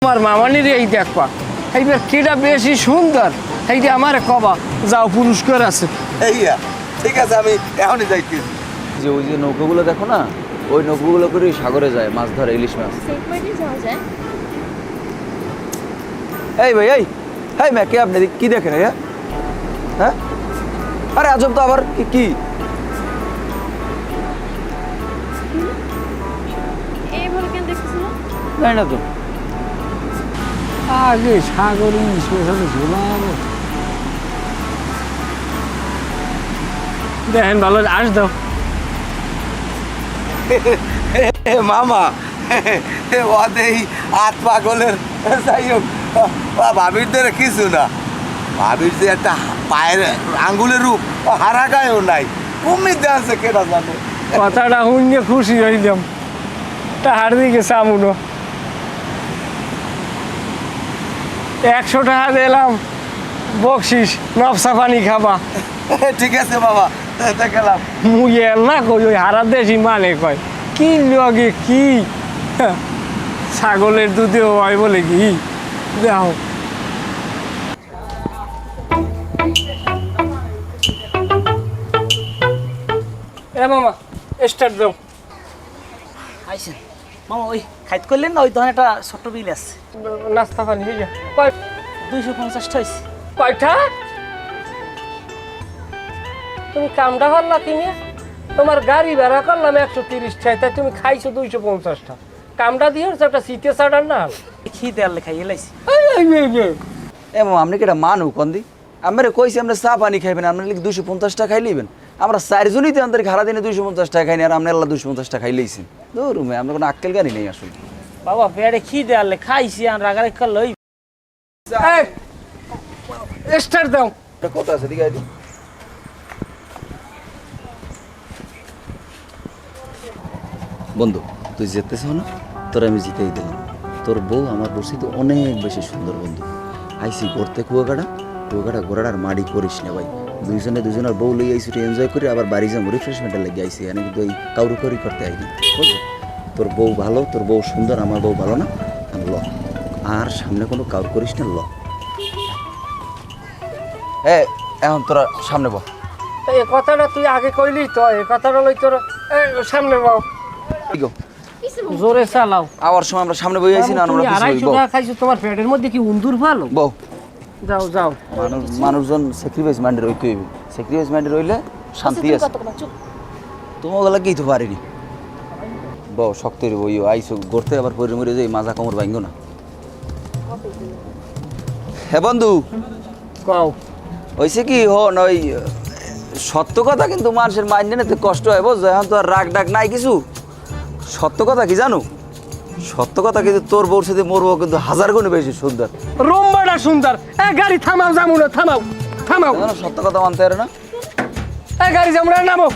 আমার মামানির এই দেখবা এইবার কেটা বেশি সুন্দর এইটা আমার কবা যাও পুরস্কার আছে। এইয়া ঠিক আছে, আমি এখনই যাইতেছি। যে ওই যে নৌকাগুলো দেখো না, ওই নৌকাগুলো করে সাগরে যায় মাছ ধরে, ইলিশ মাছ। এই ভাই, এই ম্যা কে আপনি কি দেখেন? হ্যাঁ, আরে আজব তো আবার কি জানি না তো। আগে সাগর ইলিশ মাছ ঝোলাম দেখেন ভালো আস দাও। মামা ওদের হাত পাগলের যাই হোক, ভাবির ধরে কিছু না। ভাবির যে একটা পায়ের আঙ্গুলের রূপ হারা গায়েও নাই, কুমির আছে কেনা জানে। কথাটা শুনে খুশি হইলাম, টাহার দিকে চামুনো 100 টাকা দিলাম বকশিস, নবসা পানি খাবা। ঠিক আছে বাবা, গেলাম। মুই না কই ওই হারা দেশি মানে কয় কি লগে কি ছাগলের দুধেও হয় বলে কি দেখো। এ মামা স্টার্ট দাও। আইসেন মামা, ওই খাইত করলেন না, ওই তখন একটা ছোট্ট বিল আছে, নাস্তা পানি হয়ে যায় কয় 250 হয়েছে। কয়টা? তুমি কামটা করলা কিনে, তোমার গাড়ি ভাড়া করলাম 130 টাকা, তাই তুমি খাইছো 250টা। কামটা দিয়ে একটা সিটে চাড়ার না খিদে আনলে খাইয়ে লাইছি। এমন আপনি কি এটা মানু কন্দি? আমরা কইছি আমরা চা পানি খাইবেন, আপনার লিখে 250 টাকা খাই লইবেন। আমরা 4 জনই তো আমাদের খারা দিনে 250 টাকা খাইনি, আর আপনি আল্লাহ 250 টাকা খাই লইছেন। রুমে আমরা কোনো আক্কেল গাড়ি নেই আসলে। বাবা পেটে খিদে আনলে খাইছি, আর রাগারে কাল লই। স্টার্ট দাও। কত আছে দিকে আইদি? বন্ধু তুই জিততেছ না, তোর আমি জিতেই দিলাম। তোর বউ আমার বসি তো অনেক বেশি সুন্দর বন্ধু। আইসি ঘুরতে কুয়াকাটা ঘোরাটার মাড়ি করিস না ভাই। দুজনের বউ লই আইসি এনজয় করি, আবার বাড়ি যাবো রিফ্রেশমেন্টের লেগে আইসি। এনে কিন্তু এই কাউরি করতে আইনি, বুঝলি? তোর বউ ভালো, তোর বউ সুন্দর, আমার বউ ভালো না, ল। আর সামনে কোনো কাউর করিস না, ল। এখন তোরা সামনে বল। এই কথাটা তুই আগে কইলি তো, এই কথাটা লই তোর সামনে বাও। জোরে চালাও। আবার সময় আমরা সামনে বই আইছি না, আমরা আড়াইশো টাকা খাইছো, তোমার পেটের মধ্যে কি উন্দুর ভালো? বউ যাও যাও। মানুষজন স্যাক্রিফাইস মাইন্ডের হইতে হইবে। স্যাক্রিফাইস মাইন্ডের হইলে শান্তি আছে। তোমাগুলা কি তো পারিনি বউ, শক্ত বই আইসো ঘুরতে, আবার পরে মরে যাই মাজা কোমর ভাঙ্গো না। হ্যাঁ বন্ধু কও। হয়েছে কি হন, ওই সত্য কথা কিন্তু মানুষের মাইন্ডে নিতে কষ্ট হয়, বুঝছো? এখন তো আর রাগ ডাক নাই কিছু। সত্য কথা কি জানো? সত্য কথা কিন্তু তোর বউর সাথে মোর বউ কিন্তু 1000 গুণ বেশি সুন্দর। রুমবাটা সুন্দর। গাড়ি থামাও, যাবো না, থামাও। সত্য কথা মানতে পারে না। গাড়ি যাবো না, নামো।